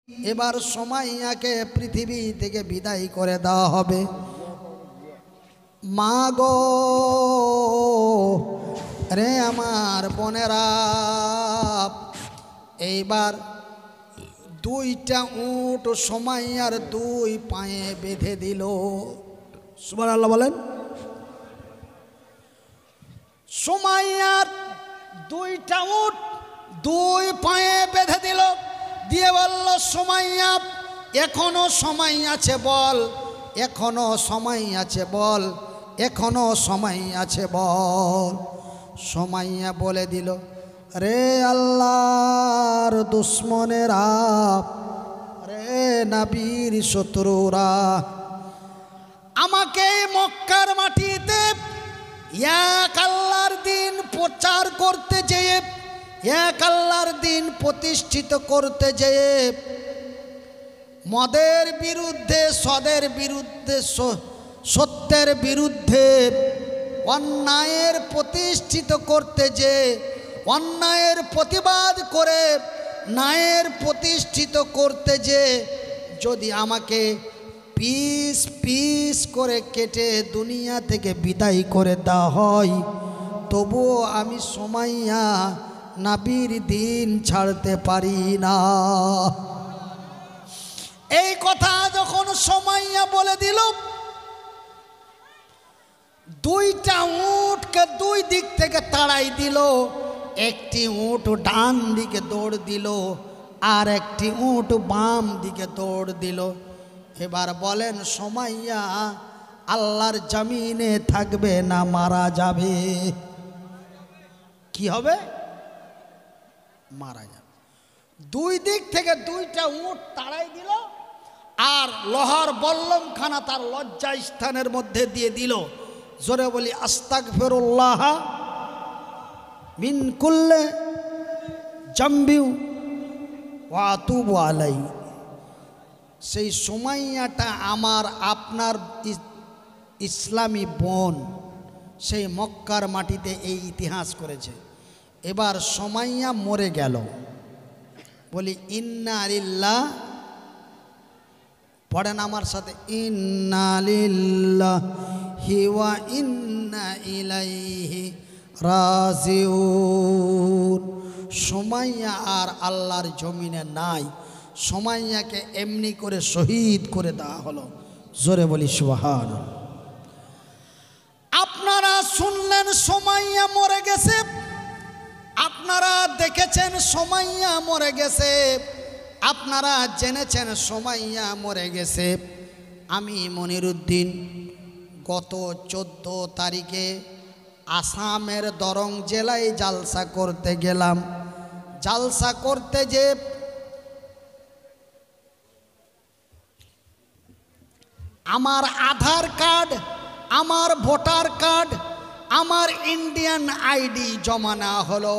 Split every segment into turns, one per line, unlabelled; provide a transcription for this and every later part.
এবার সুমাইয়াকে পৃথিবী থেকে বিদায় করে দেওয়া হবে। মা গো রে আমার বোনেরা, এইবার দুইটা উট সুমাইয়ার দুই পায়ে বেঁধে দিল। সুবহানাল্লাহ বলেন। সুমাইয়ার দুইটা উট দুই পায়ে বেঁধে দিল, দিয়ে বলল, সুমাইয়া এখনো সময় আছে বল, এখনো সময় আছে বল, এখনো সময় আছে বল। সুমাইয়া বলে দিল, রে আল্লাহর দুশ্মনেরা, রে নবীর শত্রুরা, আমাকে মক্কার মাটিতে এক আল্লাহর দিন প্রচার করতে যেয়ে, এক আল্লাহর দিন প্রতিষ্ঠিত করতে যেয়ে মদের বিরুদ্ধে, সদের বিরুদ্ধে, সত্যের বিরুদ্ধে, অন্যায়ের প্রতিষ্ঠিত করতে যে, অন্যায়ের প্রতিবাদ করে ন্যায়ের প্রতিষ্ঠিত করতে যে যদি আমাকে পিস পিস করে কেটে দুনিয়া থেকে বিদায় করে দেওয়া হয়, তবুও আমি সুমাইয়া নবীর দিন ছাড়তে পারি না। এই কথা যখন সুমাইয়া বলে দিল, দুইটা উটকে দুই দিক থেকে তাড়াই দিল। একটি উট ডান দিকে দৌড় দিল, আর একটি উট বাম দিকে দৌড় দিল। এবার বলেন, সুমাইয়া আল্লাহর জমিনে থাকবে না মারা যাবে? কি হবে? মারা যাবে। দুই দিক থেকে দুইটা উট তাড়াই দিল, আর লোহার বল্লমখানা তার লজ্জা স্থানের মধ্যে দিয়ে দিল। জোরে বলি আস্তাগফিরুল্লাহ মিন কুল্লি জামবি ওয়া আতুবু আলাইহি। সেই সুমাইয়াটা আমার আপনার ইসলামী বোন, সেই মক্কার মাটিতে এই ইতিহাস করেছে। এবার সুমাইয়া মরে গেল। বলি ইন্না লিল্লাহ, পড়েন আমার সাথে, ইন্না লিল্লাহি ওয়া ইন্না ইলাইহি রাজিউন। সুমাইয়া আর আল্লাহর জমিনে নাই, সুমাইয়াকে এমনি করে শহীদ করে দেওয়া হলো। জোরে বলি সুবহানাল্লাহ। আপনারা শুনলেন সুমাইয়া মরে গেছে, আপনারা দেখেছেন সুমাইয়া মরে গেছে, আপনারা জেনেছেন সুমাইয়া মরে গেছে। আমি মনিরুদ্দিন গত 14 তারিখে আসামের দরং জেলায় জালসা করতে গেলাম। জালসা করতে যে আমার আধার কার্ড, আমার ভোটার কার্ড, আমার ইন্ডিয়ান আইডি জমা নেওয়া হলো।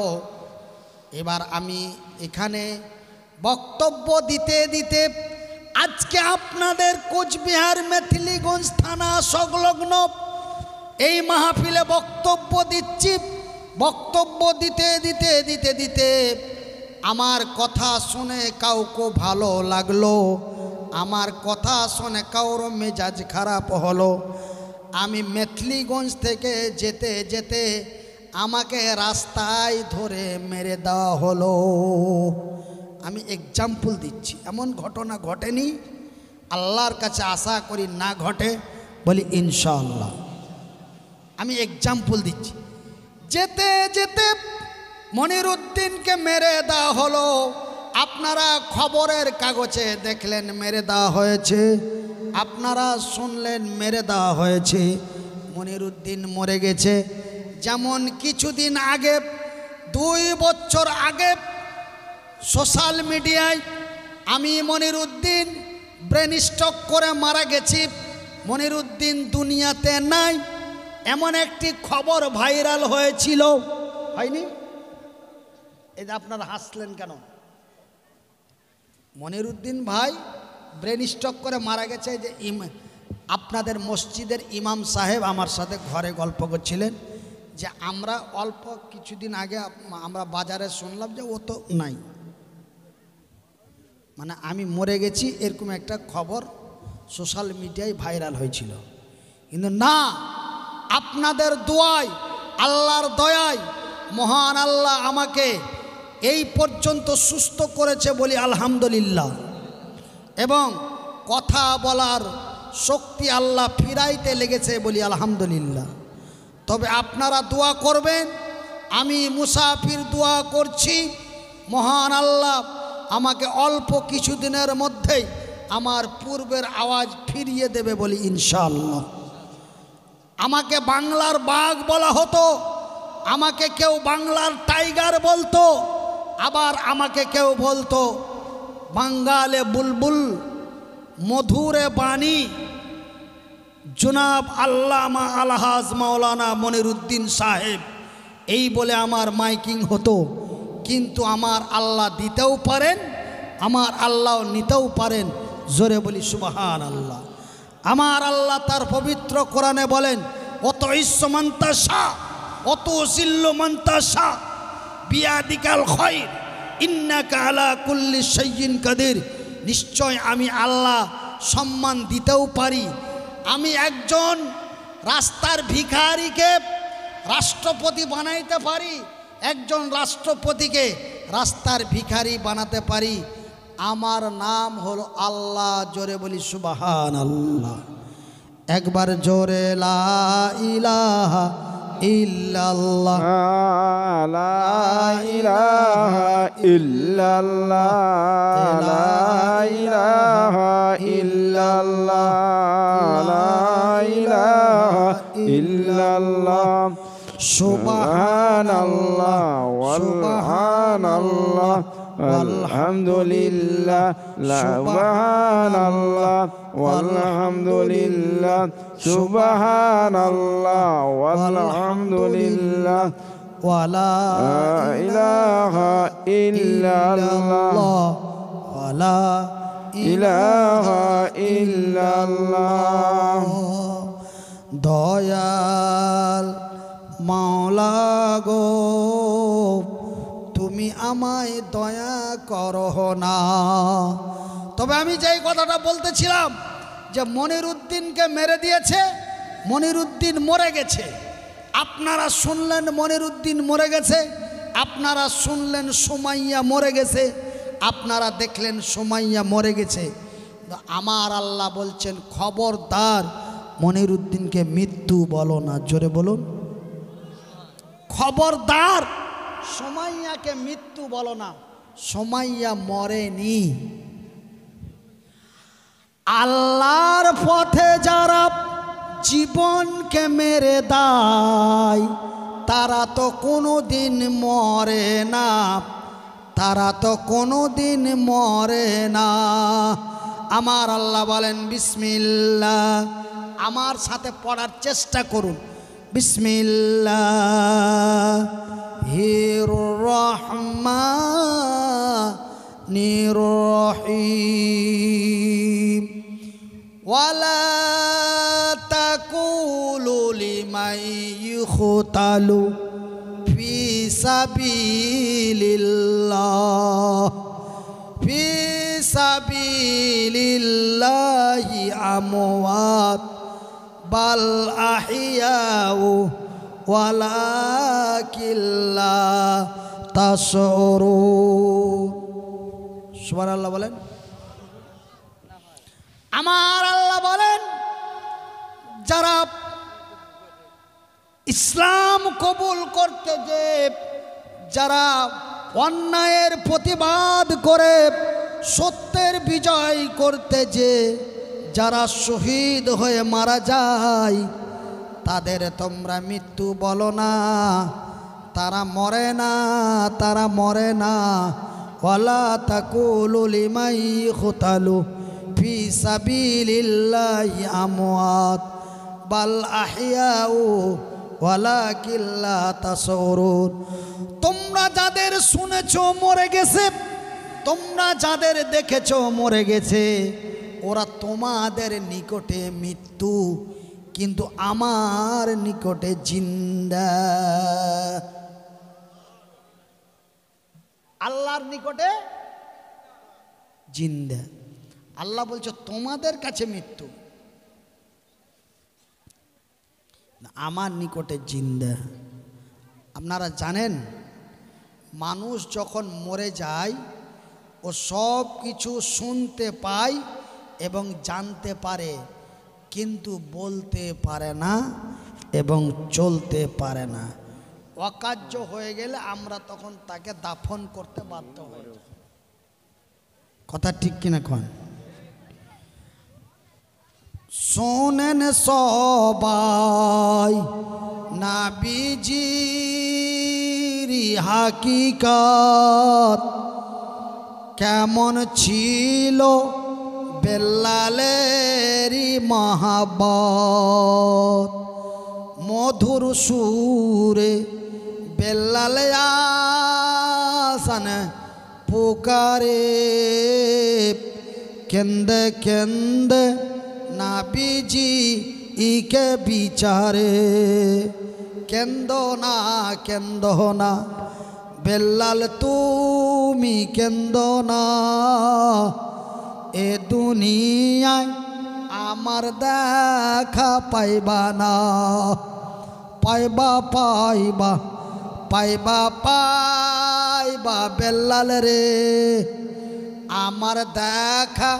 এবার আমি এখানে বক্তব্য দিতে দিতে আজকে আপনাদের কোচবিহার মেথিলিগঞ্জ থানা সংলগ্ন এই মাহফিলে বক্তব্য দিচ্ছি। বক্তব্য দিতে দিতে দিতে দিতে আমার কথা শুনে কাউকে ভালো লাগলো, আমার কথা শুনে কারোর মেজাজ খারাপ হলো। আমি মেথিলিগঞ্জ থেকে যেতে যেতে আমাকে রাস্তায় ধরে মেরে দেওয়া হলো। আমি এক্সাম্পল দিচ্ছি, এমন ঘটনা ঘটেনি, আল্লাহর কাছে আশা করি না ঘটে, বলি ইনশাআল্লাহ। আমি এক্সাম্পল দিচ্ছি। যেতে যেতে মনিরুদ্দিনকে মেরে দেওয়া হলো। আপনারা খবরের কাগজে দেখলেন মেরে দেওয়া হয়েছে, আপনারা শুনলেন মেরে দেওয়া হয়েছে। মনিরুদ্দিন মরে গেছে। যেমন কিছুদিন আগে, 2 বছর আগে সোশ্যাল মিডিয়ায় আমি মনিরুদ্দিন ব্রেন স্ট্রোক করে মারা গেছি, মনিরুদ্দিন দুনিয়াতে নাই, এমন একটি খবর ভাইরাল হয়েছিল, হয়নি? এই যে আপনারা হাসলেন কেন? মনিরুদ্দিন ভাই ব্রেন স্ট্রোক করে মারা গেছে। যে আপনাদের মসজিদের ইমাম সাহেব আমার সাথে ঘরে গল্প করছিলেন যে আমরা অল্প কিছুদিন আগে আমরা বাজারে শুনলাম যে ও তো নাই। মানে আমি মরে গেছি এরকম একটা খবর সোশ্যাল মিডিয়ায় ভাইরাল হয়েছিল। কিন্তু না, আপনাদের দোয়ায়, আল্লাহর দয়ায় মহান আল্লাহ আমাকে এই পর্যন্ত সুস্থ করেছে বলি আলহামদুলিল্লাহ, এবং কথা বলার শক্তি আল্লাহ ফিরাইতে লেগেছে বলি আলহামদুলিল্লাহ। তবে আপনারা দোয়া করবেন, আমি মুসাফির দোয়া করছি, মহান আল্লাহ আমাকে অল্প কিছুদিনের মধ্যেই আমার পূর্বের আওয়াজ ফিরিয়ে দেবে বলি ইনশাআল্লাহ। আমাকে বাংলার বাঘ বলা হতো, আমাকে কেউ বাংলার টাইগার বলতো, আবার আমাকে কেউ বলতো বাঙ্গালে বুলবুল, মধুরে বাণী, জনাব আল্লামা আলহাজ মাওলানা মনিরুদ্দিন সাহেব, এই বলে আমার মাইকিং হতো। কিন্তু আমার আল্লাহ দিতেও পারেন, আমার আল্লাহ নিতেও পারেন, জোরে বলি সুবহান আল্লাহ। আমার আল্লাহ তার পবিত্র কোরআনে বলেন, অত ইসমান্তাসা অত সিল্লমান্তাসা বিয়াদিকাল খায়র ইন্নাকা আলা কুল্লি শাইইন কাদির। নিশ্চয় আমি আল্লাহ সম্মান দিতেও পারি। আমি একজন রাস্তার ভিখারিকে রাষ্ট্রপতি বানাইতে পারি, একজন রাষ্ট্রপতিকে রাস্তার ভিখারি বানাতে পারি। আমার নাম হলো আল্লাহ, জোরে বলি সুবহান আল্লাহ। একবার জোরে লা ইলাহা ইল্লাল্লাহ,
লা ইলাহা ইল্লাল্লাহ, লা ইলাহা ইল্লাল্লাহ, লা ইলাহা ইল্লাল্লাহ, সুবহানাল্লাহ ওয়ালহানাল্লাহ আলহামদুলিল্লাহ, সুবহানাল্লাহ ওয়ালহামদুলিল্লাহ, সুবহানাল্লাহ ওয়ালহামদুলিল্লাহ,
ওয়ালা
ইলাহা ইল্লাল্লাহ,
ওয়ালা
ইলাহা ইল্লাল্লাহ।
দয়াল মাওলা গো, তুমি আমায় দয়া করো না। তবে আমি যেই কথাটা বলতেছিলাম যে মনিরুদ্দিনকে মেরে দিয়েছে, মনিরুদ্দিন মরে গেছে। আপনারা শুনলেন মনিরুদ্দিন মরে গেছে, আপনারা শুনলেন সুমাইয়া মরে গেছে, আপনারা দেখলেন সুমাইয়া মরে গেছে। আমার আল্লাহ বলছেন খবরদার মনিরুদ্দিনকে মৃত্যু বলো না, জোরে বলুন খবরদার সুমাইয়াকে মৃত্যু বলো না। সুমাইয়া মরেনি। আল্লাহর পথে যারা জীবনকে মেরে দেয় তারা তো কোনো দিন মরে না, তারা তো কোনো দিন মরে না। আমার আল্লাহ বলেন বিসমিল্লাহ, আমার সাথে পড়ার চেষ্টা করুন। বিসমিল্লাহির রহমানির রহিম। ওয়ালা তাকুলু লিমান ইউকতালু ফি সাবিলিল্লাহ, ফি সাবিলিল্লাহি আমওয়াত বাল আহিয়াউ ওয়ালাকিন লা তাশউরুন। সুবহানাল্লাহ বলেন। আমার আল্লাহ বলেন যারা ইসলাম কবুল করতে যে, যারা অন্যায়ের প্রতিবাদ করে সত্যের বিজয় করতে যে যারা শহীদ হয়ে মারা যায় তাদের তোমরা মৃত্যু বলো না, তারা মরে না, তারা মরে না। ওয়ালা তাকুলু লিমান ইউকতালু ফি সাবিলিল্লাহি আমওয়াত বাল আহিয়াউ ওয়ালাকিন লা তাশউরুন। তোমরা যাদের শুনেছো মরে গেছে, তোমরা যাদের দেখেছো মরে গেছে, ওরা তোমাদের নিকটে মৃত্যু, কিন্তু আমার নিকটে জিন্দা। আল্লাহর নিকটে জিন্দা। আল্লাহ বলছে তোমাদের কাছে মৃত্যু, আমার নিকটে জিন্দা। আপনারা জানেন মানুষ যখন মরে যায় ও সব কিছু শুনতে পায় এবং জানতে পারে, কিন্তু বলতে পারে না এবং চলতে পারে না। অকার্য হয়ে গেলে আমরা তখন তাকে দাফন করতে বাধ্য হই। কথা ঠিক কিনা কন? শোনেন সবাই নবীজির হাকিকত, কেমন ছিল বেল্লালেরই মহাব্বত। মধুর সুরে বেল্লালে আসান পুকারে, কেন্দে কেন্দে নবীজি ইকে বিচারে। কেন্দো না বেল্লাল তুমি কেন্দো না, এ দুনিয়ায় আমার দেখা পাইবা না। পাইবা পাইবা পাইবা পাইবা বেল্লাল রে, আমার দেখা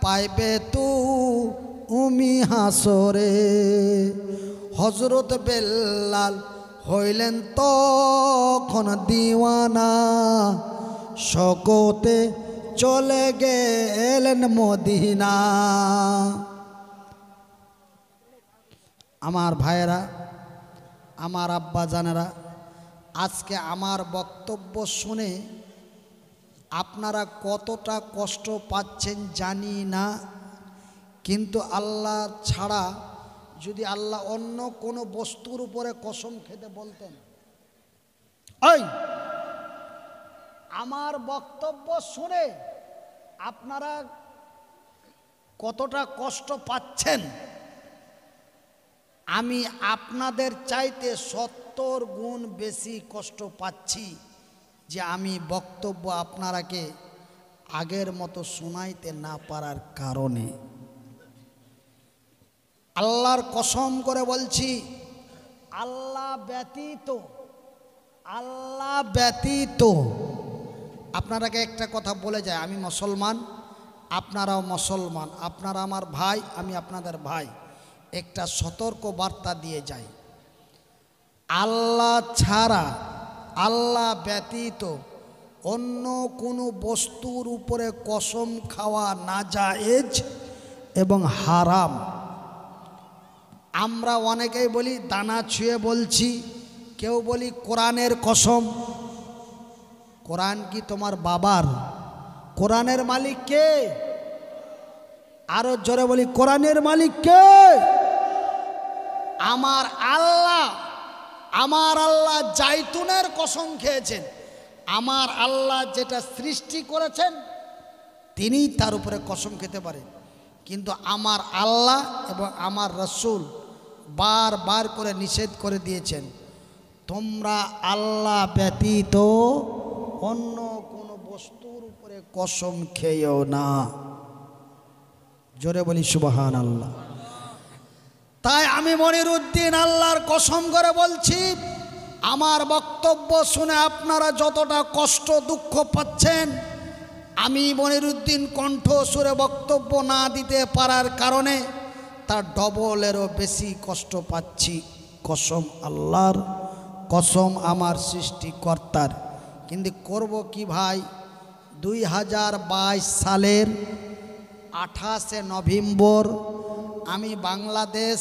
পাইবে তুমি হাসরে। হযরত বেল্লাল হইলেন তখন দিওয়ানা, শোকতে চলে গেলেন মদিনা। আমার ভাইয়েরা, আমার আব্বা জানেরা, আজকে আমার বক্তব্য শুনে আপনারা কতটা কষ্ট পাচ্ছেন জানি না, কিন্তু আল্লাহ ছাড়া যদি আল্লাহ অন্য কোনো বস্তুর উপরে কসম খেতে বলতেন, ওই আমার বক্তব্য শুনে আপনারা কতটা কষ্ট পাচ্ছেন, আমি আপনাদের চাইতে 70 গুণ বেশি কষ্ট পাচ্ছি যে আমি বক্তব্য আপনারাকে আগের মতো শোনাইতে না পারার কারণে। আল্লাহর কসম করে বলছি, আল্লাহ ব্যতীত আপনারাকে একটা কথা বলে যায়, আমি মুসলমান, আপনারাও মুসলমান, আপনারা আমার ভাই, আমি আপনাদের ভাই, একটা সতর্ক বার্তা দিয়ে যাই। আল্লাহ ছাড়া, আল্লাহ ব্যতীত অন্য কোনো বস্তুর উপরে কসম খাওয়া নাজায়েজ এবং হারাম। আমরা অনেকেই বলি দানা ছুঁয়ে বলছি, কেউ বলি কোরআনের কসম। কোরআন কি তোমার বাবার? কোরআনের মালিক কে? আরো জোরে বলি, কোরআনের মালিক কে? আমার আল্লাহ। আমার আল্লাহ জাইতুনের কসম খেয়েছেন। আমার আল্লাহ যেটা সৃষ্টি করেছেন তিনিই তার উপরে কসম খেতে পারেন, কিন্তু আমার আল্লাহ এবং আমার রাসূল বারবার করে নিষেধ করে দিয়েছেন, তোমরা আল্লাহ ব্যতীত অন্য কোনো বস্তুর উপরে কসম খেয়েও না। জোরে বলি সুবহানাল্লাহ। তাই আমি মনিরউদ্দিন আল্লাহর কসম করে বলছি, আমার বক্তব্য শুনে আপনারা যতটা কষ্ট দুঃখ পাচ্ছেন, আমি মনিরউদ্দিন কণ্ঠ সুরে বক্তব্য না দিতে পারার কারণে তার ডবলেরও বেশি কষ্ট পাচ্ছি। কসম আল্লাহর, কসম আমার সৃষ্টিকর্তার। কিন্তু করব কি ভাই, 2022 সালের 28শে নভেম্বর আমি বাংলাদেশ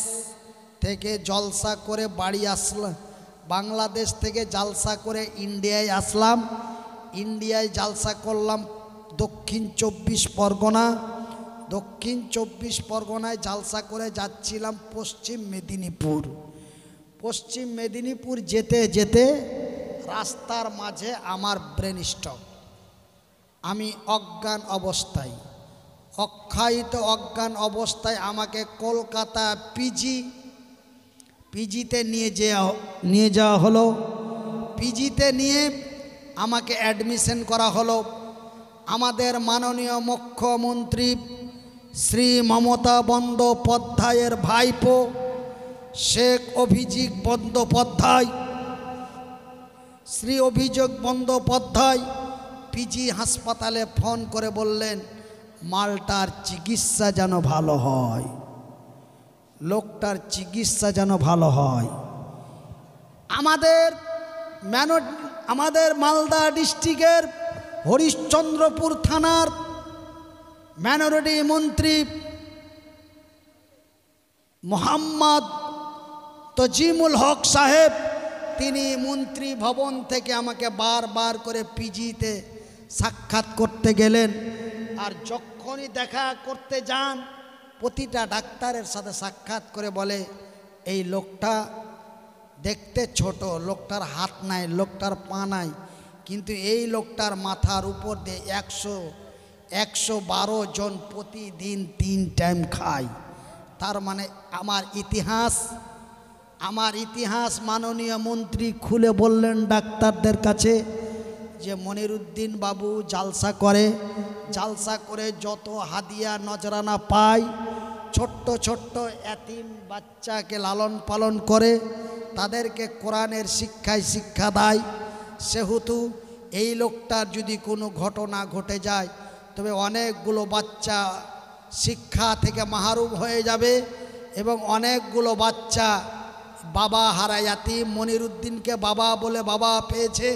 থেকে জলসা করে বাড়ি আসলাম। বাংলাদেশ থেকে জালসা করে ইন্ডিয়ায় আসলাম। ইন্ডিয়ায় জালসা করলাম দক্ষিণ 24 পরগনা। দক্ষিণ 24 পরগনায় জালসা করে যাচ্ছিলাম পশ্চিম মেদিনীপুর। পশ্চিম মেদিনীপুর যেতে যেতে রাস্তার মাঝে আমার ব্রেন স্ট্রোক। আমি অজ্ঞান অবস্থায়, অক্ষায়িত অজ্ঞান অবস্থায় আমাকে কলকাতা পিজিতে নিয়ে যাওয়া হলো। পিজিতে নিয়ে আমাকে অ্যাডমিশন করা হলো। আমাদের মাননীয় মুখ্যমন্ত্রী শ্রী মমতা বন্দ্যোপাধ্যায়ের ভাইপো শেখ অভিজিৎ বন্দ্যোপাধ্যায়, শ্রী অভিযোগ বন্দ্যোপাধ্যায় পিজি হাসপাতালে ফোন করে বললেন মালটার চিকিৎসা যেন ভালো হয়, লোকটার চিকিৎসা যেন ভালো হয়। আমাদের মালদা ডিস্ট্রিক্টের হরিশ্চন্দ্রপুর থানার মাইনরিটি মন্ত্রী মোহাম্মদ তজিমুল হক সাহেব, তিনি মন্ত্রী ভবন থেকে আমাকে বারবার করে পিজিতে সাক্ষাৎ করতে গেলেন। আর যখনই দেখা করতে যান প্রতিটা ডাক্তারের সাথে সাক্ষাৎ করে বলে এই লোকটা দেখতে ছোট, লোকটার হাত নাই, লোকটার পা নাই, কিন্তু এই লোকটার মাথার উপর দিয়ে 112 জন প্রতিদিন 3 টাইম খায়। তার মানে আমার ইতিহাস মাননীয় মন্ত্রী খুলে বললেন ডাক্তারদের কাছে যে মনিরুদ্দিন বাবু জালসা করে যত হাদিয়া নজরানা পায়, ছোট্ট ছোট্ট এতিম বাচ্চাকে লালন পালন করে, তাদেরকে কোরআনের শিক্ষা দেয়। সেহেতু এই লোকটার যদি কোনো ঘটনা ঘটে যায় তবে অনেকগুলো বাচ্চা শিক্ষা থেকে মাহরুম হয়ে যাবে এবং অনেকগুলো বাচ্চা বাবা হারায়াতি, মনিরুদ্দিনকে বাবা বলে বাবা পেয়েছে,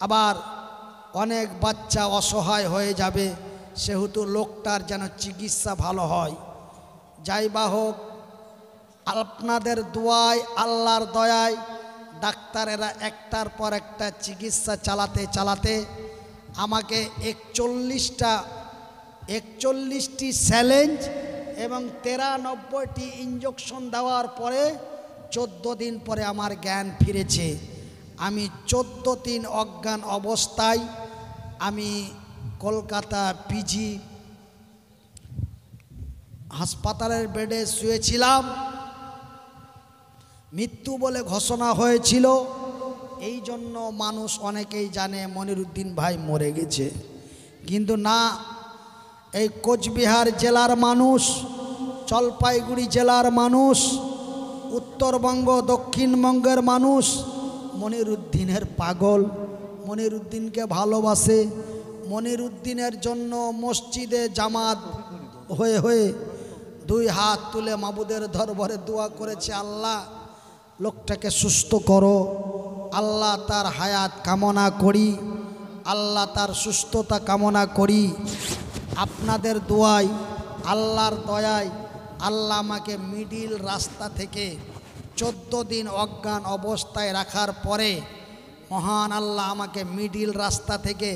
আবার অনেক বাচ্চা অসহায় হয়ে যাবে। সেহেতু লোকটার যেন চিকিৎসা ভালো হয়। যাই বা হোক, আপনাদের দোয়ায় আল্লাহর দয়ায় ডাক্তারেরা একটার পর একটা চিকিৎসা চালাতে আমাকে 41টি স্যালেঞ্জ এবং 93টি ইঞ্জেকশন দেওয়ার পরে 14 দিন পরে আমার জ্ঞান ফিরেছে। আমি 14 দিন অজ্ঞান অবস্থায় আমি কলকাতা পিজি হাসপাতালের বেডে শুয়েছিলাম। মৃত্যু বলে ঘোষণা হয়েছিল। এই জন্য মানুষ অনেকেই জানে মনিরুদ্দিন ভাই মরে গেছে, কিন্তু না, এই কোচবিহার জেলার মানুষ, জলপাইগুড়ি জেলার মানুষ, উত্তরবঙ্গ দক্ষিণবঙ্গের মানুষ মনিরুদ্দিনের পাগল, মনিরুদ্দিনকে ভালোবাসে। মনিরুদ্দিনের জন্য মসজিদে জামাত হয়ে 2 হাত তুলে মাবুদের দরবারে দোয়া করেছে, আল্লাহ লোকটাকে সুস্থ করো, আল্লাহ তার হায়াত কামনা করি, আল্লাহ তার সুস্থতা কামনা করি। আপনাদের দোয়ায় আল্লাহর দয়ায় আল্লাহ আমাকে মিডিল রাস্তা থেকে 14 দিন অজ্ঞান অবস্থায় রাখার পরে মহান আল্লাহ আমাকে মিডিল রাস্তা থেকে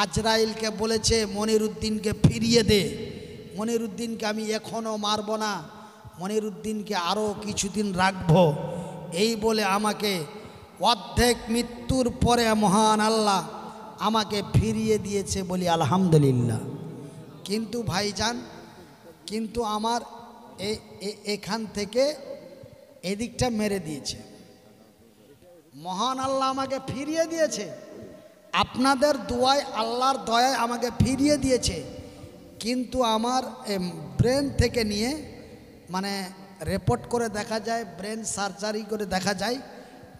আজরাইলকে বলেছে মনিরুদ্দিনকে ফিরিয়ে দে। মনিরুদ্দিনকে আমি এখনও মারব না, মনিরুদ্দিনকে আরও কিছুদিন রাখব, এই বলে আমাকে অর্ধেক মৃত্যুর পরে মহান আল্লাহ আমাকে ফিরিয়ে দিয়েছে, বলি আলহামদুলিল্লাহ। কিন্তু ভাইজান, কিন্তু আমার এখান থেকে এদিকটা মেরে দিয়েছে। মহান আল্লাহ আমাকে ফিরিয়ে দিয়েছে, আপনাদের দোয়ায় আল্লাহর দয়ায় আমাকে ফিরিয়ে দিয়েছে, কিন্তু আমার ব্রেন থেকে নিয়ে মানে রিপোর্ট করে দেখা যায়, ব্রেন সার্জারি করে দেখা যায়,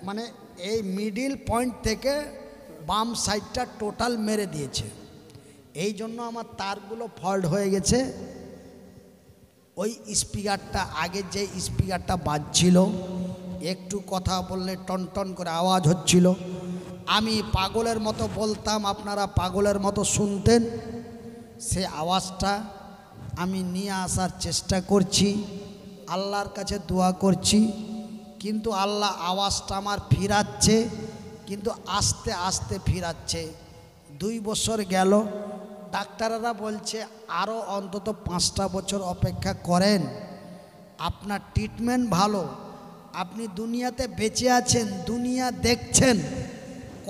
মানে এই মিডিল পয়েন্ট থেকে বাম সাইডটা টোটাল মেরে দিয়েছে। এই জন্য আমার তারগুলো ফল্ট হয়ে গেছে। ওই স্পিকারটা, আগে যে স্পিকারটা বাজছিল, একটু কথা বললে টনটন করে আওয়াজ হচ্ছিল, আমি পাগলের মতো বলতাম, আপনারা পাগলের মতো শুনতেন। সে আওয়াজটা আমি নিয়ে আসার চেষ্টা করছি, আল্লাহর কাছে দোয়া করছি, কিন্তু আল্লাহ আওয়াজটা আমার ফিরাচ্ছে, কিন্তু আস্তে আস্তে ফিরাচ্ছে। 2 বছর গেল, ডাক্তাররা বলছে আরও অন্তত 5টা বছর অপেক্ষা করেন, আপনার ট্রিটমেন্ট ভালো, আপনি দুনিয়াতে বেঁচে আছেন, দুনিয়া দেখছেন,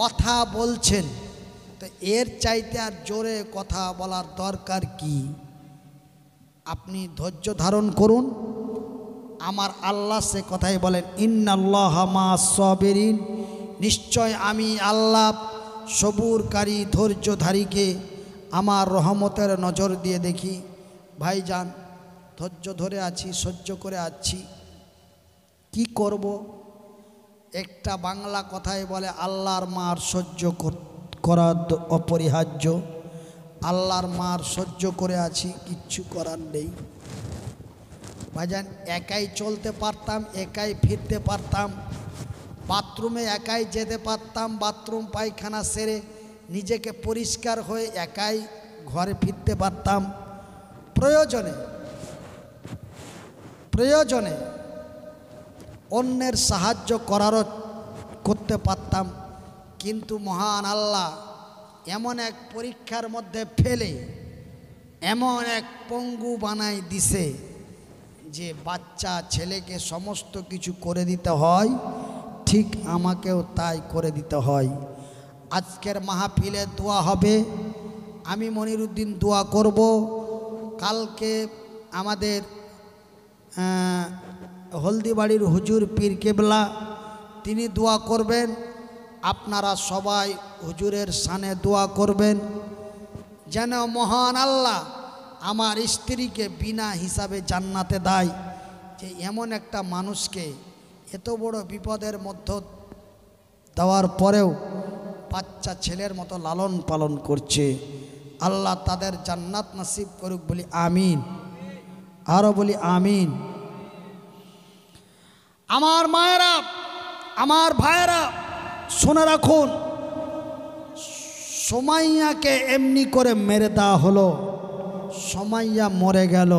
কথা বলছেন, তো এর চাইতে আর জোরে কথা বলার দরকার কি? আপনি ধৈর্য ধারণ করুন। আমার আল্লাহ সে কথাই বলেন, ইন্নাল্লাহা মা'আস সাবিরিন, নিশ্চয় আমি আল্লাহ সবুরকারী ধৈর্যধারীকে আমার রহমতের নজর দিয়ে দেখি। ভাইজান, ধৈর্য ধরে আছি, সহ্য করে আছি, কি করব? একটা বাংলা কথায় বলে আল্লাহর মার সহ্য করা অপরিহার্য। আল্লাহর মার সহ্য করে আছি, কিচ্ছু করার নেই। ভাইজান, একাই চলতে পারতাম, একাই ফিরতে পারতাম, বাথরুমে একাই যেতে পারতাম, বাথরুম পায়খানা সেরে নিজেকে পরিষ্কার হয়ে একাই ঘরে ফিরতে পারতাম। প্রয়োজনে অন্যের সাহায্য করতে পারতাম। কিন্তু মহান আল্লাহ এমন এক পরীক্ষার মধ্যে ফেলে এমন এক পঙ্গু বানাই দিছে যে বাচ্চা ছেলেকে সমস্ত কিছু করে দিতে হয়, ঠিক আমাকেও তাই করে দিতে হয়। আজকের মাহফিলে দোয়া হবে, আমি মনিরুদ্দিন দোয়া করব। কালকে আমাদের হলদিবাড়ির হুজুর পীর কেবলা তিনি দোয়া করবেন। আপনারা সবাই হুজুরের শানে দোয়া করবেন যেন মহান আল্লাহ আমার স্ত্রীকে বিনা হিসাবে জান্নাতে দেয়। যে এমন একটা মানুষকে এত বড় বিপদের মধ্যে দেওয়ার পরেও বাচ্চা ছেলের মতো লালন পালন করছে, আল্লাহ তাদের জান্নাত নসিব করুক, বলি আমিন। আরও বলি আমিন। আমার মায়েরা, আমার ভাইয়েরা, শুনে রাখুন, সুমাইয়াকে এমনি করে মেরে দেওয়া হলো। সুমাইয়া মরে গেল,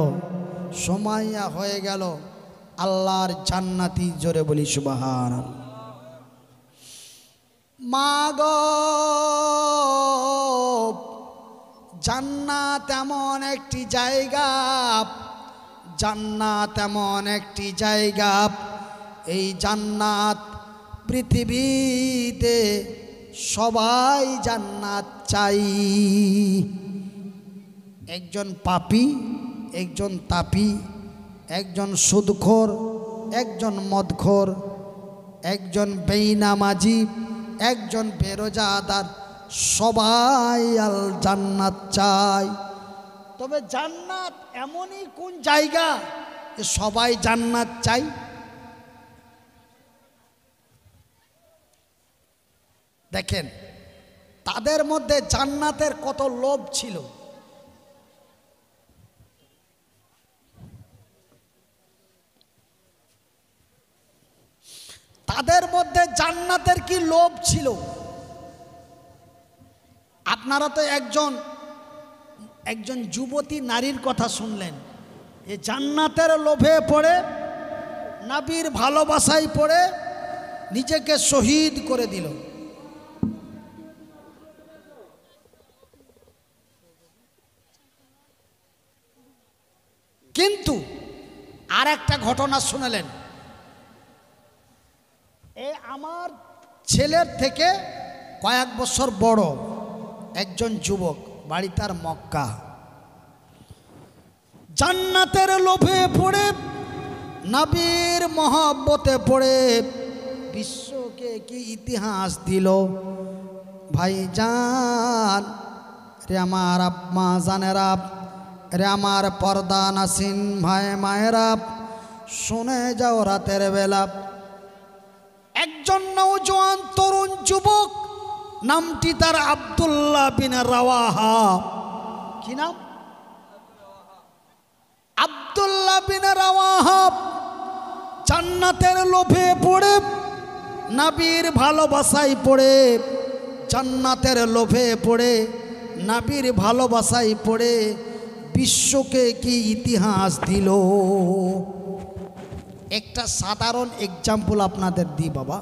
সুমাইয়া হয়ে গেল আল্লাহর জান্নাতি। জোরে বলি সুবহানাল্লাহ। মা গো, জান্নাত এমন একটি জায়গা, জান্নাত এমন একটি জায়গা, এই জান্নাত পৃথিবীতে সবাই জান্নাত চাই। একজন পাপী, একজন তাপী, একজন সুদখোর, একজন মদখোর, একজন বেঈনামাজি, একজন বেরোজাদার, সবাই আল জান্নাত চাই। তবে জান্নাত এমনই কোন জায়গা যে সবাই জান্নাত চাই? দেখেন, তাদের মধ্যে জান্নাতের কত লোভ ছিল। তাদের মধ্যে জান্নাতের কি লোভ ছিল। আপনারা তো একজন যুবতী নারীর কথা শুনলেন, এ জান্নাতের লোভে পড়ে, নবীর ভালোবাসায় পড়ে নিজেকে শহীদ করে দিল। কিন্তু আর একটা ঘটনা শুনলেন, আমার ছেলের থেকে কয়েক বছর বড় একজন যুবক, বাড়ি তার মক্কা, জান্নাতের লোভে পড়ে, নবীর মহব্বতে পড়ে বিশ্বকে কি ইতিহাস দিল। ভাইজান রে, আমার আম্মা জানেরা রে, আমার পর্দা নাসিন ভাই মায়েরা, শুনে যাও, রাতের বেলা একজন নওজোয়ান তরুণ যুবক, নামটি তার আব্দুল্লাহ বিন রাওয়াহা। কি নাম? আব্দুল্লাহ বিন রাওয়াহা জান্নাতের লোভে পড়ে, নবীর ভালোবাসায় পড়ে, জান্নাতের লোভে পড়ে, নবীর ভালোবাসায় পড়ে বিশ্বকে কি ইতিহাস দিল। একটা সাধারণ এক্সাম্পল আপনাদের দিই বাবা।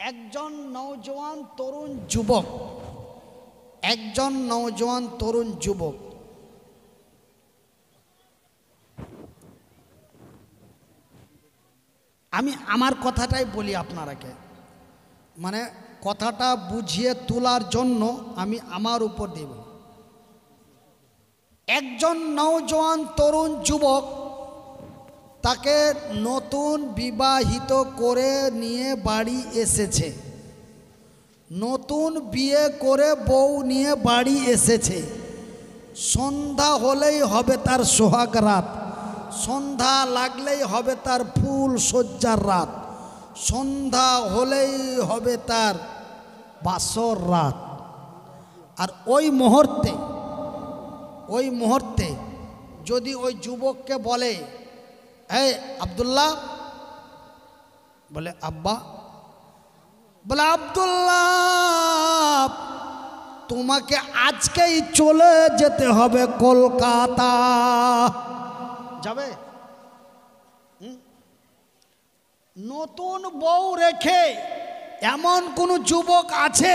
একজন নওজোয়ান তরুণ যুবক, একজন নওজোয়ান তরুণ যুবক আমি আমার কথাটাই বলি আপনারাকে, মানে কথাটা বুঝিয়ে তোলার জন্য আমি আমার উপর দেব। একজন নওজোয়ান তরুণ যুবক, তাকে নতুন বিবাহিত করে নিয়ে বাড়ি এসেছে। নতুন বিয়ে করে বউ নিয়ে বাড়ি এসেছে, সন্ধ্যা হলেই হবে তার সোহাগ রাত, সন্ধ্যা লাগলেই হবে তার ফুল সজ্জার রাত, সন্ধ্যা হলেই হবে তার বাসর রাত। আর ওই মুহূর্তে যদি ওই যুবককে বলে, এই আব্দুল্লাহ, বলে আব্বা, বলে আব্দুল্লাহ তোমাকে আজকেই চলে যেতে হবে কলকাতা, যাবে? নতুন বউ রেখে এমন কোন যুবক আছে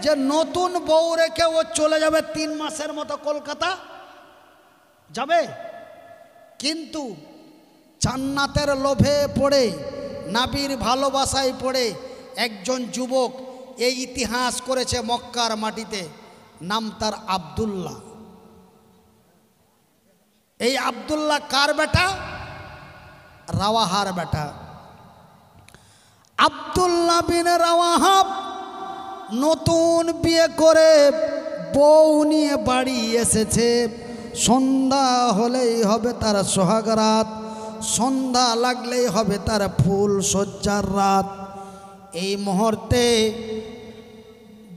যে নতুন বউ রেখে ও চলে যাবে 3 মাসের মতো কলকাতা? যাবে? কিন্তু জান্নাতের লোভে পড়ে, নবীর ভালোবাসায় পড়ে একজন যুবক এই ইতিহাস করেছে মক্কার মাটিতে, নাম তার আব্দুল্লাহ। এই আব্দুল্লাহ কার বেটা? রাওয়াহার বেটা। আব্দুল্লাহ বিন রাওয়াহা নতুন বিয়ে করে বউ নিয়ে বাড়ি এসেছে, সন্ধ্যা হলেই হবে তার সোহাগ রাত, সন্ধ্যা লাগলেই হবে তার ফুল সজ্জার রাত। এই মুহূর্তে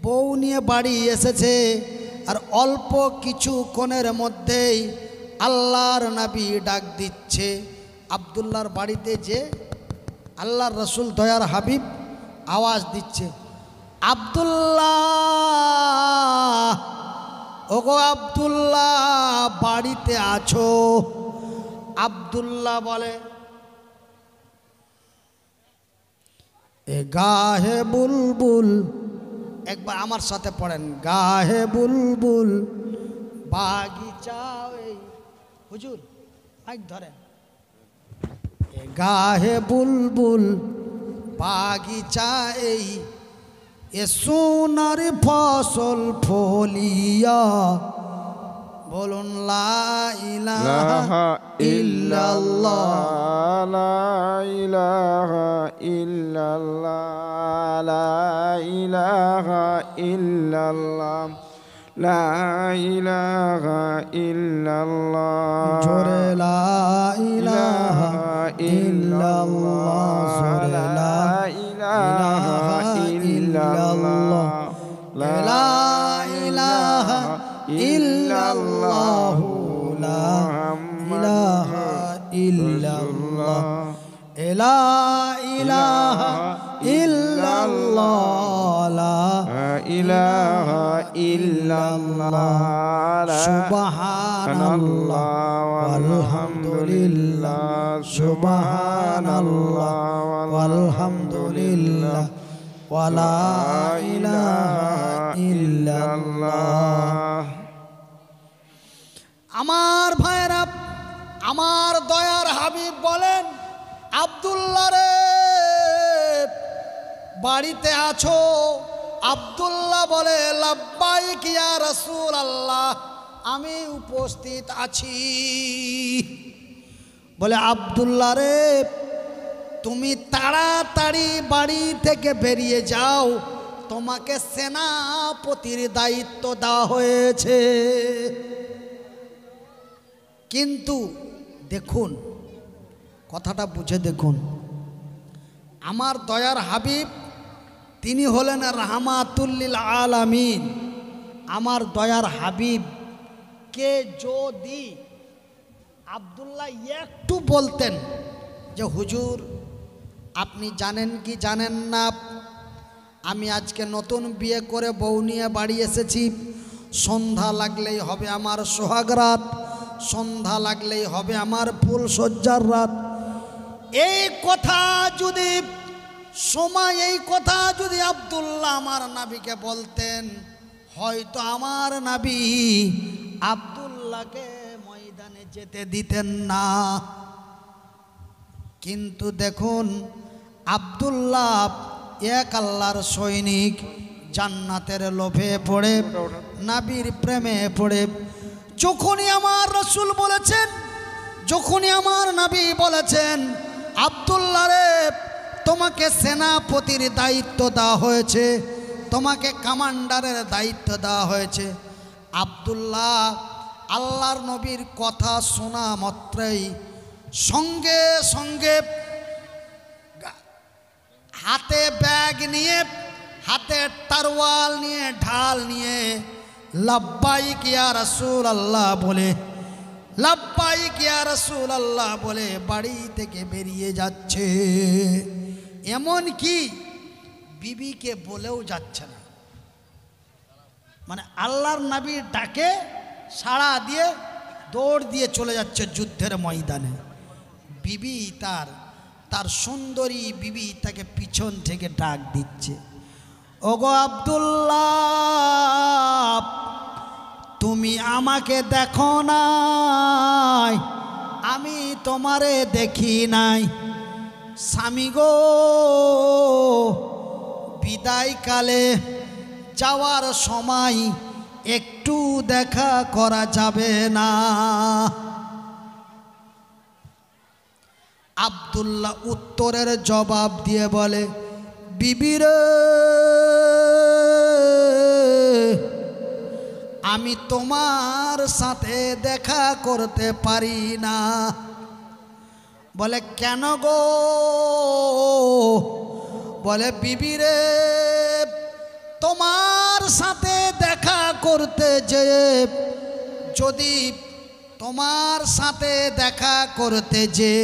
বউ নিয়ে বাড়ি এসেছে, আর অল্প কিছুক্ষণের মধ্যেই আল্লাহর নবী ডাক দিচ্ছে। আব্দুল্লাহর বাড়িতে যে আল্লাহর রসুল দয়ার হাবিব আওয়াজ দিচ্ছে, আব্দুল্লাহ, ওগো আব্দুল্লাহ বাড়িতে আছো? আব্দুল্লাহ বলে, এ গাহে বুলবুল, একবার আমার সাথে পড়েন, গাহে বুলবুল বাগিচায়, হুজুর মাইক ধরেন, এ গাহে বুলবুল বাগিচায় এ সোনার ফসল ফলিয়া, বলুন লা ইলাহা ইল্লাল্লাহ,
লা ইলাহা ইল্লাল্লাহ, লা ইলাহা ইল্লাল্লাহ, লা ইলাহা ইল্লাল্লাহ,
জোরে লা ইলাহা ইল্লাল্লাহ, জোরে লা ইলাহা ইল্লাল্লাহ, লা ইলাহা ইল্লাল্লাহ, লা ইলাহা ইল্লাল্লাহ, লা ইলাহা ইল্লাল্লাহ, লা
ইলাহা ইল্লাল্লাহ,
সুবহানাল্লাহ ওয়ালহামদুলিল্লাহ, সুবহানাল্লাহ ওয়ালহামদুলিল্লাহ, ওয়ালা ইলাহা ইল্লাল্লাহ। আমার ভাইরা, আমার দয়ার হাবিব বলেন, আব্দুল্লাহ রে বাড়িতে আছো? আব্দুল্লাহ বলে, লাব্বাইক ইয়া রাসূলুল্লাহ, আমি উপস্থিত আছি। বলে আব্দুল্লাহ রে তুমি তাড়াতাড়ি বাড়ি থেকে বেরিয়ে যাও, তোমাকে সেনাপতির দায়িত্ব দেওয়া হয়েছে। কিন্তু দেখুন, কথাটা বুঝে দেখুন, আমার দয়ার হাবিব তিনি হলেন রাহমাতুল্লিল আলামিন। আমার দয়ার হাবিব কে যদি আব্দুল্লাহ একটু বলতেন যে হুজুর আপনি জানেন কি জানেন না, আমি আজকে নতুন বিয়ে করে বউ নিয়ে বাড়ি এসেছি, সন্ধ্যা লাগলেই হবে আমার সোহাগ রাত, সন্ধ্যা লাগলেই হবে আমার ফুল সজ্জার রাত, এই কথা যদি আব্দুল্লাহ আমার নবীকে বলতেন, হয়তো আমার নবী আব্দুল্লাহকে ময়দানে যেতে দিতেন না। কিন্তু দেখুন, আব্দুল্লাহ এক আল্লাহর সৈনিক, জান্নাতের লোভে পড়ে, নবীর প্রেমে পড়ে, যখনই আমার রাসূল বলেছেন, যখনই আমার নবী বলেছেন, আব্দুল্লাহ রে তোমাকে সেনাপতির দায়িত্ব দেওয়া হয়েছে, তোমাকে কমান্ডারের দায়িত্ব দেওয়া হয়েছে। আব্দুল্লাহ আল্লাহর নবীর কথা শোনা মাত্রই সঙ্গে সঙ্গে হাতে ব্যাগ নিয়ে, হাতে তরোয়াল নিয়ে, ঢাল নিয়ে লব্বাইক ইয়া রাসূলুল্লাহ বলে, লব্বাইক ইয়া রাসূলুল্লাহ বলে বাড়ি থেকে বেরিয়ে যাচ্ছে। এমন কি বিবিকে বলেও যাচ্ছে না, মানে আল্লাহর নবীর ডাকে সাড়া দিয়ে দৌড় দিয়ে চলে যাচ্ছে যুদ্ধের ময়দানে। বিবি তার সুন্দরী বিবি তাকে পিছন থেকে ডাক দিচ্ছে, ওগো আব্দুল্লাহ, তুমি আমাকে দেখো নাই, আমি তোমারে দেখি নাই। স্বামী গো, বিদায়কালে যাওয়ার সময় একটু দেখা করা যাবে না? আব্দুল্লাহ উত্তরের জবাব দিয়ে বলে, বিবিরে, আমি তোমার সাথে দেখা করতে পারি না। বলে কেন গো? বলে বিবিরে, তোমার সাথে দেখা করতে যেয়ে যদি তোমার সাথে দেখা করতে যে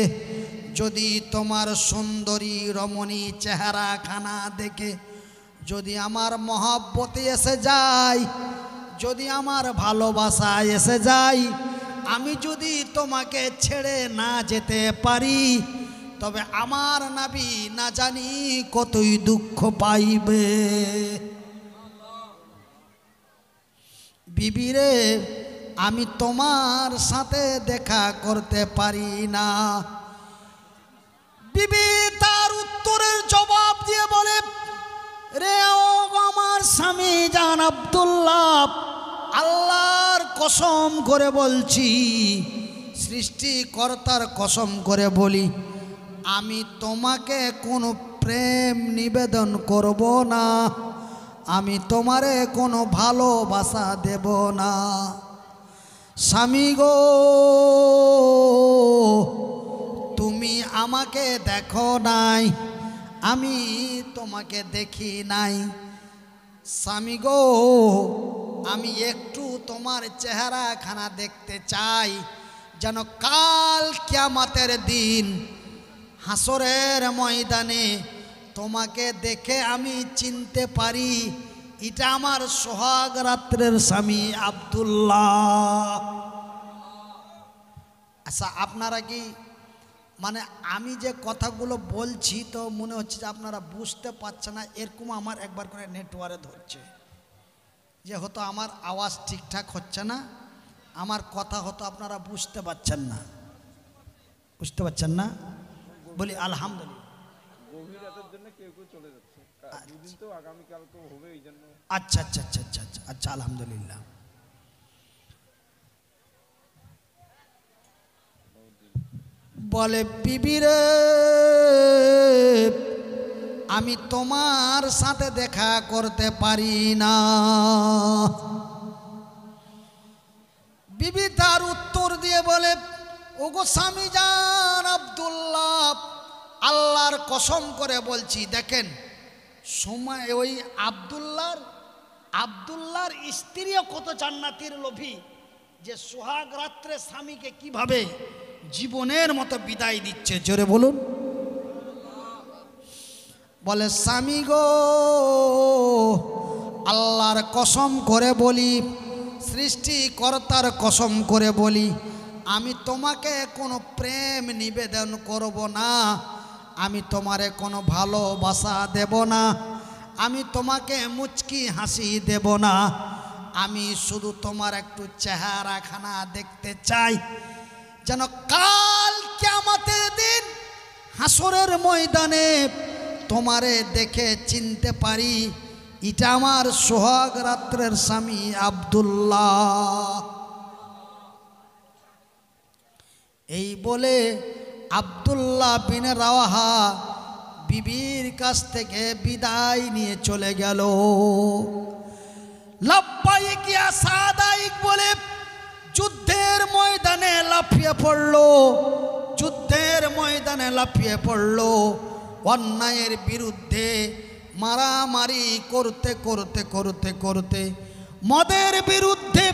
যদি তোমার সুন্দরী রমণী চেহারাখানা দেখে যদি আমার মহব্বতে এসে যায়, যদি আমার ভালোবাসা এসে যায়, আমি যদি তোমাকে ছেড়ে না যেতে পারি, তবে আমার নবী না জানি কতই দুঃখ পাইবে। বিবিরে, আমি তোমার সাথে দেখা করতে পারি না। বিবি তার উত্তরের জবাব দিয়ে বলে, রে ও আমার স্বামী জান আব্দুল্লাহ, আল্লাহর কসম করে বলছি, সৃষ্টিকর্তার কসম করে বলি, আমি তোমাকে কোনো প্রেম নিবেদন করব না, আমি তোমারে কোনো ভালোবাসা দেব না। স্বামী গো, তুমি আমাকে দেখো নাই, আমি তোমাকে দেখি নাই। স্বামী গো, আমি একটু তোমার চেহারাখানা দেখতে চাই, যেন কাল কিয়ামতের দিন হাসরের ময়দানে তোমাকে দেখে আমি চিনতে পারি এটা আমার সোহাগ রাত্রের স্বামী আব্দুল্লাহ। আচ্ছা, আপনারা কি মানে আমি যে কথাগুলো বলছি তো মনে হচ্ছে যে আপনারা বুঝতে পারছেন না, এরকম আমার একবার করে নেটওয়ার্কে ধরছে যে হয়তো আমার আওয়াজ ঠিকঠাক হচ্ছে না, আমার কথা হয়তো আপনারা বুঝতে পারছেন না, বুঝতে পারছেন না? বলি আলহামদুলিল্লাহ।
গভীর রাতের জন্য কেউ কেউ চলে যাচ্ছে, দুদিন তো আগামীকাল তো হবে, এই জন্য।
আচ্ছা আচ্ছা আচ্ছা আচ্ছা আচ্ছা আচ্ছা, আলহামদুলিল্লাহ। বলে বিবিরে, আমি তোমার সাথে দেখা করতে পারি না। বিবি তার উত্তর দিয়ে বলে, ওগো স্বামী জান আব্দুল্লাহ, আল্লাহর কসম করে বলছি, দেখেন সময় ওই আব্দুল্লাহর স্ত্রীও কত জান্নাতের লোভী, যে সোহাগ রাত্রে স্বামীকে কিভাবে জীবনের মতো বিদায় দিচ্ছে, জোরে বলুন। বলে স্বামী গো, আল্লাহর কসম করে বলি, সৃষ্টিকর্তার কসম করে বলি, আমি তোমাকে কোনো প্রেম নিবেদন করব না, আমি তোমারে কোনো ভালোবাসা দেব না, আমি তোমাকে মুচকি হাসি দেব না, আমি শুধু তোমার একটু চেহারাখানা দেখতে চাই, যেন কাল কিয়ামতের দিন হাসরের ময়দানে তোমারে দেখে চিনতে পারি এটা আমার সোহাগ রাত্রের স্বামী আব্দুল্লাহ। এই বলে আব্দুল্লাহ বিন রাওয়াহা বিবির কাছ থেকে বিদায় নিয়ে চলে গেল। লাব্বাইক ইয়া সাদাইক বলে যুদ্ধের ময়দানে লাফিয়ে পড়ল, যুদ্ধের ময়দানে লাফিয়ে পড়ল। অন্যায়ের বিরুদ্ধে মারামারি করতে করতে করতে করতে, মদের বিরুদ্ধে,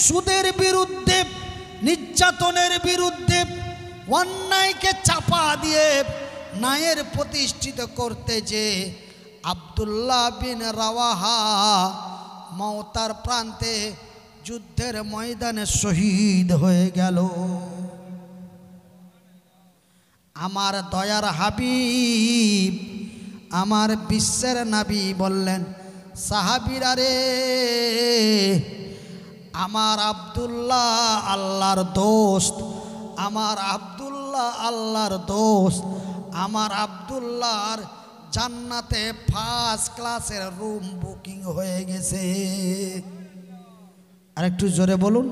সুদের বিরুদ্ধে, নির্যাতনের বিরুদ্ধে, অন্যায়কে চাপা দিয়ে ন্যায়ের প্রতিষ্ঠিত করতে যে আব্দুল্লাহ বিন রাওয়াহা মওতার প্রান্তে যুদ্ধের ময়দানে শহীদ হয়ে গেল। আমার দয়ার হাবিব, আমার বিশ্বের নবী বললেন, সাহাবীরা রে, আমার আব্দুল্লাহ আল্লাহর দোস্ত, আমার আব্দুল্লাহ আল্লাহর দোস্ত, আমার আব্দুল্লাহর জান্নাতে ফার্স্ট ক্লাসের রুম বুকিং হয়ে গেছে। আর একটু জোরে বলুন।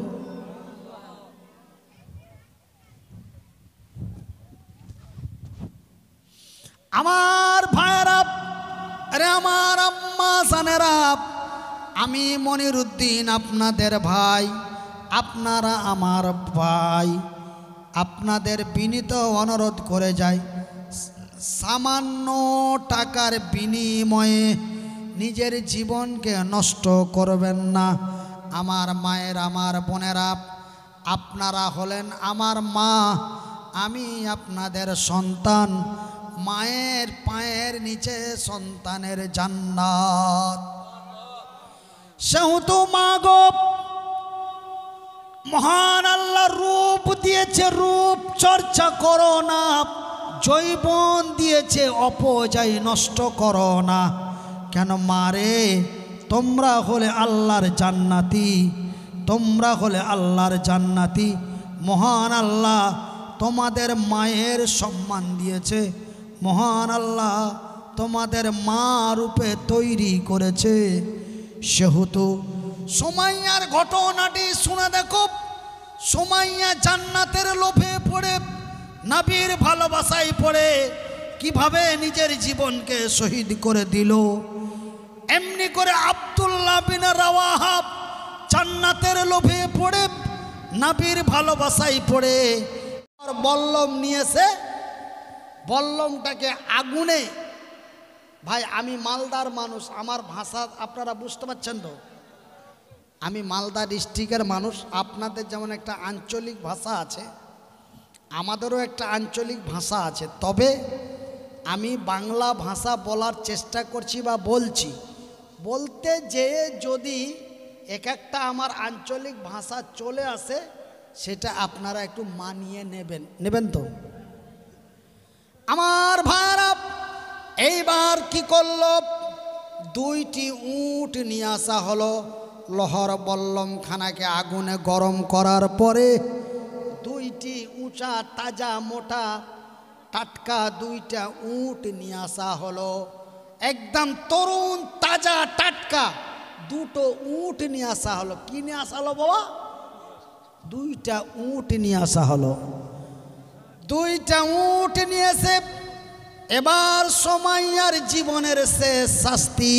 আমার ভাইরা, আরে আমার আম্মা জানেরা, আমি মনিরুদ্দিন আপনাদের ভাই, আপনারা আমার ভাই, আপনাদের বিনীত অনুরোধ করে যাই, সামান্য টাকার বিনিময়ে নিজের জীবনকে নষ্ট করবেন না। আমার মায়ের, আমার বোনেরা, আপনারা হলেন আমার মা, আমি আপনাদের সন্তান। মায়ের পায়ের নিচে সন্তানের জান্নাত। সেহেতু মা গো, মহান আল্লাহ রূপ দিয়েছে, রূপ চর্চা করো না। যৌবন দিয়েছে, অপচয় নষ্ট করো না। কেন মারে, তোমরা হলে আল্লাহর জান্নাতি, তোমরা হলে আল্লাহর জান্নাতি। মহান আল্লাহ তোমাদের মায়ের সম্মান দিয়েছে, মহান আল্লাহ তোমাদের মা রূপে তৈরি করেছে। সেহেতু সুমাইয়ার ঘটনাটি শুনে দেখো। সুমাইয়া জান্নাতের লোভে পড়ে, নবীর ভালোবাসায় পড়ে কিভাবে নিজের জীবনকে শহীদ করে দিল। এমনি করে আব্দুল্লাহ বিন রাওয়াহা জান্নাতের লোভে পড়ে, নবীর ভালোবাসায় পড়ে আর বল্লম নিয়েছে। বল্লমটাকে আগুনে, ভাই আমি মালদার মানুষ, আমার ভাষা আপনারা বুঝতে পারছেন তো? আমি মালদা ডিস্ট্রিক্টের মানুষ। আপনাদের যেমন একটা আঞ্চলিক ভাষা আছে, আমাদেরও একটা আঞ্চলিক ভাষা আছে। তবে আমি বাংলা ভাষা বলার চেষ্টা করছি বা বলছি। বলতে যেয়ে যদি এক একটা আমার আঞ্চলিক ভাষা চলে আসে, সেটা আপনারা একটু মানিয়ে নেবেন তো? আমার ভাইরা, এইবার কি করলো, দুইটি উট নিয়ে আসা হলো। লোহার বল্লম খানাকে আগুনে গরম করার পরে দুইটি উঁচা, তাজা, মোটা, টাটকা দুইটা উট নিয়ে আসা হলো। একদম তরুণ, তাজা, টাটকা দুটো উট নিয়ে আসা হলো। কি নিয়ে আসা হলো বাবা? দুইটা উট নিয়ে আসা হলো। দুইটা উট নিয়ে এসে এবার সুমাইয়ার জীবনের শেষ শাস্তি